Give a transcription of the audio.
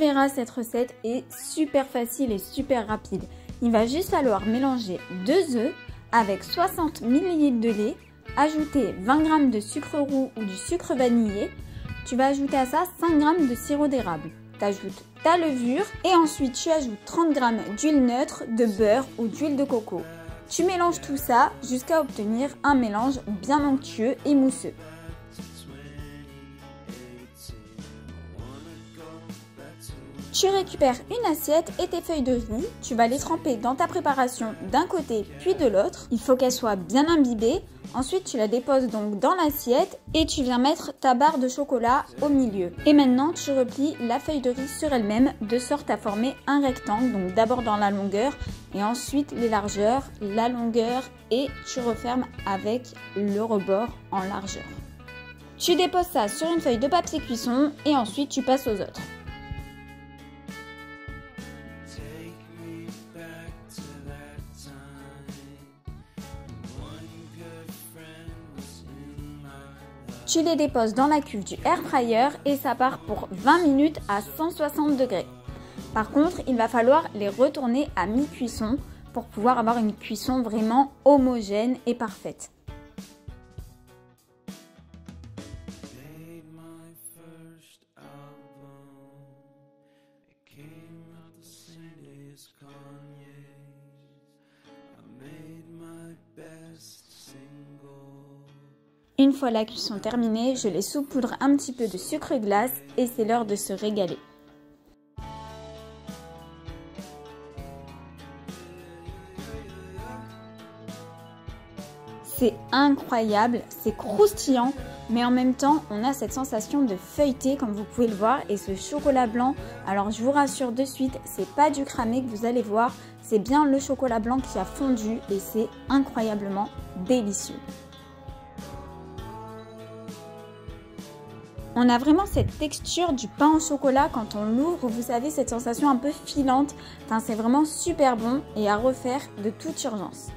verras, cette recette est super facile et super rapide. Il va juste falloir mélanger 2 œufs avec 60 ml de lait, ajouter 20 g de sucre roux ou du sucre vanillé. Tu vas ajouter à ça 5 g de sirop d'érable. Tu ajoutes ta levure et ensuite tu ajoutes 30 g d'huile neutre, de beurre ou d'huile de coco. Tu mélanges tout ça jusqu'à obtenir un mélange bien onctueux et mousseux. Tu récupères une assiette et tes feuilles de riz, tu vas les tremper dans ta préparation d'un côté puis de l'autre. Il faut qu'elles soient bien imbibées. Ensuite, tu la déposes donc dans l'assiette et tu viens mettre ta barre de chocolat au milieu. Et maintenant, tu replies la feuille de riz sur elle-même de sorte à former un rectangle. Donc d'abord dans la longueur et ensuite les largeurs, la longueur et tu refermes avec le rebord en largeur. Tu déposes ça sur une feuille de papier cuisson et ensuite tu passes aux autres. Tu les déposes dans la cuve du air fryer et ça part pour 20 minutes à 160 degrés. Par contre, il va falloir les retourner à mi-cuisson pour pouvoir avoir une cuisson vraiment homogène et parfaite. Une fois la cuisson terminée, je les saupoudre un petit peu de sucre glace et c'est l'heure de se régaler. C'est incroyable, c'est croustillant, mais en même temps, on a cette sensation de feuilleté comme vous pouvez le voir et ce chocolat blanc, alors je vous rassure de suite, c'est pas du cramé que vous allez voir, c'est bien le chocolat blanc qui a fondu et c'est incroyablement délicieux. On a vraiment cette texture du pain au chocolat quand on l'ouvre, vous savez, cette sensation un peu filante. Enfin, c'est vraiment super bon et à refaire de toute urgence.